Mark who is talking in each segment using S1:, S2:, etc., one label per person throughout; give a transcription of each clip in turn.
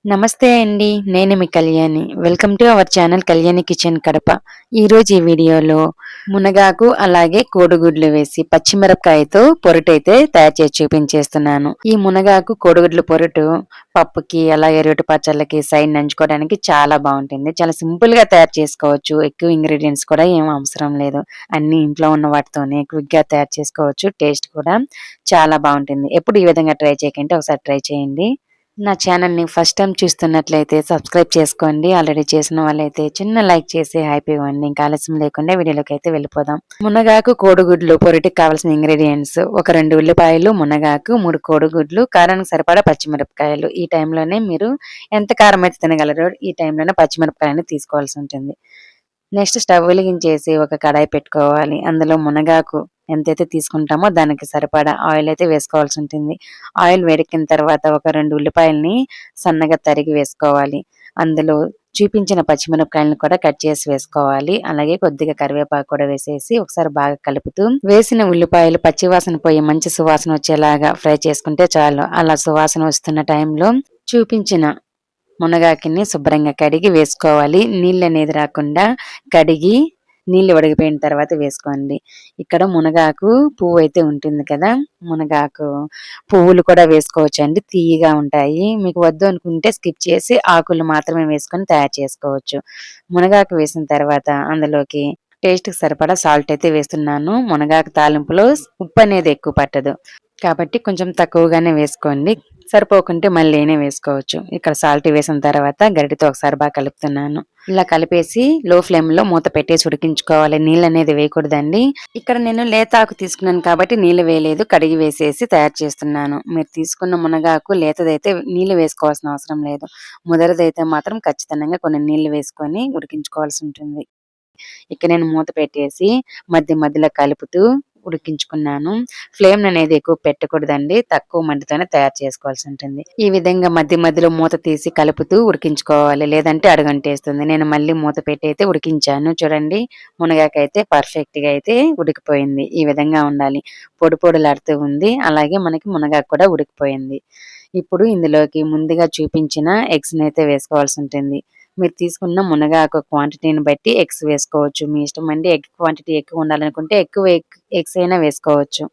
S1: నమస్తే అండి. నేను మీ Kalyani. Welcome to our channel Kalyani kitchen Kadapa. ఈరోజు ఈ వీడియోలో మునగాకు అలాగే కోడిగుడ్లు వేసి పచ్చిమిరపకాయతో పొరటైతే తయారు చేసి చూపించేస్తున్నాను. ఈ మునగాకు కోడిగుడ్లు పొరటు పప్పుకి అలాగే రోటి పచ్చళ్ళకి సైడ్ నంచుకోవడానికి చాలా బాగుంటుంది. చాలా సింపుల్ గా తయారు చేసుకోవచ్చు. ఎక్కువ ఇంగ్రీడియంట్స్ కూడా ఏం అవసరం లేదు. అన్ని ఇంట్లో ఉన్న వాటితోనే క్విక్ గా తయారు చేసుకోవచ్చు. టేస్ట్ కూడా చాలా బాగుంటుంది. ఎప్పుడు ఈ విధంగా ట్రై చేయకంటే ఒకసారి ట్రై చేయండి. నా ఛానల్‌ని ఫస్ట్ టైమ్ చూస్తున్నట్లయితే సబ్స్క్రైబ్ చేసుకోండి. ఆల్రెడీ చేసిన వాళ్ళైతే చిన్న లైక్ చేసి హైప్ ఇవ్వండి. ఇంకా ఆలస్యం లేకుండా వీడియోలోకైతే వెళ్ళిపోదాం. మునగాకు, కోడిగుడ్లు పొరటికి కావాల్సిన ఇంగ్రీడియెంట్స్ ఒక 2 ఉల్లిపాయలు, మునగాకు, 3 కోడిగుడ్లు, కారానికి సరిపడా పచ్చిమిరపకాయలు. ఈ టైంలోనే మీరు ఎంత కారం అయితే తినగలరో ఈ టైంలోనే పచ్చిమిరపకాయలని తీసుకోవాల్సి ఉంటుంది. నెక్స్ట్ స్టవ్ వెలిగించేసి ఒక కడాయి పెట్టుకోవాలి. అందులో మునగాకు ఎంతైతే తీసుకుంటామో దానికి సరిపడా ఆయిల్ అయితే వేసుకోవాల్సి ఉంటుంది. ఆయిల్ వేడెక్కిన తర్వాత ఒక 2 ఉల్లిపాయల్ని సన్నగా తరిగి వేసుకోవాలి. అందులో చూపించిన పచ్చిమిరపకాయలను కూడా కట్ చేసి వేసుకోవాలి. అలాగే కొద్దిగా కరివేపాకు కూడా వేసేసి ఒకసారి బాగా కలుపుతూ వేసిన ఉల్లిపాయలు పచ్చివాసన పోయి మంచి సువాసన వచ్చేలాగా ఫ్రై చేసుకుంటే చాలు. అలా సువాసన వస్తున్న టైంలో చూపించిన మునగాకుని శుభ్రంగా కడిగి వేసుకోవాలి. నీళ్ళనేది రాకుండా కడిగి నీళ్లు వడిగిపోయిన తర్వాత వేసుకోండి. ఇక్కడ మునగాకు పువ్వు అయితే ఉంటుంది కదా, మునగాకు పువ్వులు కూడా వేసుకోవచ్చండి. తీయగా ఉంటాయి. మీకు వద్దు అనుకుంటే స్కిప్ చేసి ఆకులు మాత్రమే వేసుకొని తయారు చేసుకోవచ్చు. మునగాకు వేసిన తర్వాత అందులోకి టేస్ట్‌కి సరిపడా సాల్ట్ అయితే వేస్తున్నాను. మునగాకు తాలింపులో ఉప్పు అనేది ఎక్కువ పట్టదు. కాబట్టి కొంచెం తక్కువగానే వేసుకోండి. సరిపోకుంటే మళ్ళీనే వేసుకోవచ్చు. ఇక్కడ సాల్ట్ వేసిన తర్వాత గరిటెతో ఒకసారి బాగా కలుపుతున్నాను. ఇలా కలిపేసి లో ఫ్లేమ్ లో మూత పెట్టేసి ఉడికించుకోవాలి. నీళ్ళు అనేది వేయకూడదండి. ఇక్కడ నేను లేత ఆకు తీసుకున్నాను కాబట్టి నీళ్లు వేయలేదు, కడిగి వేసేసి తయారు చేస్తున్నాను. మీరు తీసుకున్న మునగాకు లేతదైతే నీళ్లు వేసుకోవాల్సిన అవసరం లేదు. ముదరదైతే మాత్రం ఖచ్చితంగా కొన్ని నీళ్లు వేసుకొని ఉడికించుకోవాల్సి ఉంటుంది. ఇక్కడ నేను మూత పెట్టేసి మధ్య మధ్యలో కలుపుతూ ఉడికించుకున్నాను. ఫ్లేమ్ అనేది ఎక్కువ పెట్టకూడదండి. తక్కువ మంటతోనే తయారు చేసుకోవాల్సి ఉంటుంది. ఈ విధంగా మధ్య మధ్యలో మూత తీసి కలుపుతూ ఉడికించుకోవాలి. లేదంటే అడుగంటేస్తుంది. నేను మళ్ళీ మూత పెట్టి అయితే ఉడికించాను. చూడండి, మునగాకైతే పర్ఫెక్ట్ గా అయితే ఉడికిపోయింది. ఈ విధంగా ఉండాలి. పొడి పొడిలాడుతూ ఉంది. అలాగే మనకి మునగాకు కూడా ఉడికిపోయింది. ఇప్పుడు ఇందులోకి ముందుగా చూపించిన ఎగ్స్ అయితే వేసుకోవాల్సి ఉంటుంది. మీరు తీసుకున్న మునగాకు క్వాంటిటీని బట్టి ఎగ్స్ వేసుకోవచ్చు. మీ ఇష్టం అండి. ఎగ్ క్వాంటిటీ ఎక్కువ ఉండాలనుకుంటే ఎక్కువ ఎగ్స్ అయినా వేసుకోవచ్చు.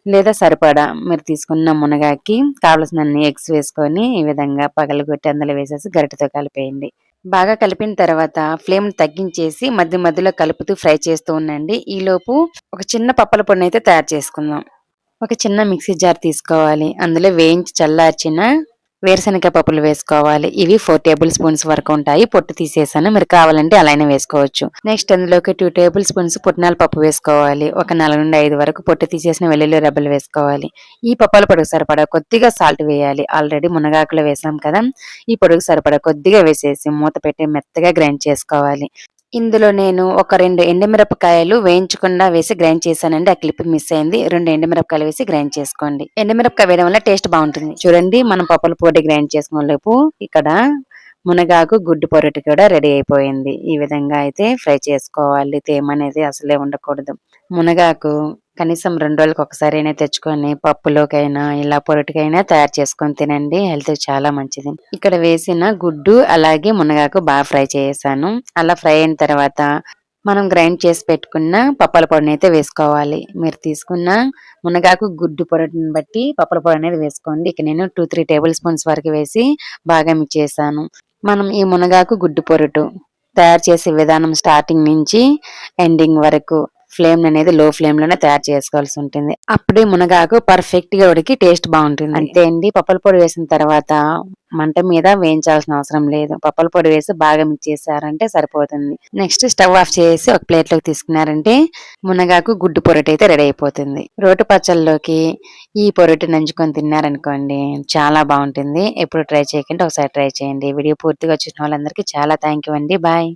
S1: లేదా సరిపడా మీరు తీసుకున్న మునగాకి కావలసినన్ని ఎగ్స్ వేసుకొని ఈ విధంగా పగలగొట్టి అందులో వేసేసి గరిటెతో కలిపేయండి. బాగా కలిపిన తర్వాత ఫ్లేమ్ తగ్గించేసి మధ్య మధ్యలో కలుపుతూ ఫ్రై చేస్తూ ఉండండి. ఈలోపు ఒక చిన్న పప్పల పొడిని అయితే తయారు చేసుకుందాం. ఒక చిన్న మిక్సీ జార్ తీసుకోవాలి. అందులో వేయించి చల్లార్చిన వేరుశనగ పప్పులు వేసుకోవాలి. ఇవి 4 టేబుల్ స్పూన్స్ వరకు ఉంటాయి. పొట్టు తీసేసాను. మీరు కావాలంటే అలానే వేసుకోవచ్చు. నెక్స్ట్ అందులోకి 2 టేబుల్ స్పూన్స్ పుట్నాల పప్పు వేసుకోవాలి. ఒక 4 నుండి 5 వరకు పొట్టు తీసేసిన వెల్లుల్లి రెబ్బలు వేసుకోవాలి. ఈ పప్పుల పొడికి సరిపడా కొద్దిగా సాల్ట్ వేయాలి. ఆల్రెడీ మునగాకులో వేసాం కదా, ఈ పొడికి సరిపడా కొద్దిగా వేసేసి మూత పెట్టి మెత్తగా గ్రైండ్ చేసుకోవాలి. ఇందులో నేను ఒక 2 ఎండుమిరపకాయలు వేయించకుండా వేసి గ్రైండ్ చేశానండి. ఆ క్లిప్ మిస్ అయింది. 2 ఎండుమిరపకాయలు వేసి గ్రైండ్ చేసుకోండి. ఎండుమిరపకాయ వేయడం వల్ల టేస్ట్ బాగుంటుంది. చూడండి, మనం పప్పుల పొడి గ్రైండ్ చేసుకునే లోపు ఇక్కడ మునగాకు గుడ్డు పొరటి కూడా రెడీ అయిపోయింది. ఈ విధంగా అయితే ఫ్రై చేసుకోవాలి. తేమ అనేది అసలే ఉండకూడదు. మునగాకు కనీసం 2 రోజులకు ఒకసారైనా తెచ్చుకొని పప్పులోకైనా ఇలా పొరటికైనా తయారు చేసుకొని తినండి. హెల్త్ చాలా మంచిది. ఇక్కడ వేసిన గుడ్డు అలాగే మునగాకు బాగా ఫ్రై చేసాను. అలా ఫ్రై అయిన తర్వాత మనం గ్రైండ్ చేసి పెట్టుకున్న పప్పల పొడిని అయితే వేసుకోవాలి. మీరు తీసుకున్న మునగాకు గుడ్డు పొరటిని బట్టి పప్పల పొడి అనేది వేసుకోండి. ఇక నేను 2-3 టేబుల్ స్పూన్స్ వరకు వేసి బాగా మిక్స్ చేశాను. మనం ఈ మునగాకు గుడ్డు పొరటు తయారు చేసే విధానం స్టార్టింగ్ నుంచి ఎండింగ్ వరకు ఫ్లేమ్ అనేది లో ఫ్లేమ్ లోనే తయారు చేసుకోవాల్సి ఉంటుంది. అప్పుడే మునగాకు పర్ఫెక్ట్ గా ఉడికి టేస్ట్ బాగుంటుంది. అంతే అండి. పప్పుల పొడి వేసిన తర్వాత మంట మీద వేయించాల్సిన అవసరం లేదు. పప్పుల పొడి వేసి బాగా మిక్స్ చేశారంటే సరిపోతుంది. నెక్స్ట్ స్టవ్ ఆఫ్ చేసి ఒక ప్లేట్ లోకి తీసుకున్నారంటే మునగాకు గుడ్డు పొరటి అయితే రెడీ అయిపోతుంది. రోటి పచ్చళ్ళలోకి ఈ పొరటి నంచుకొని తిన్నారనుకోండి, చాలా బాగుంటుంది. ఎప్పుడు ట్రై చేయకండి, ఒకసారి ట్రై చేయండి. వీడియో పూర్తిగా చూసిన వాళ్ళందరికీ చాలా థ్యాంక్ యూ అండి. బాయ్.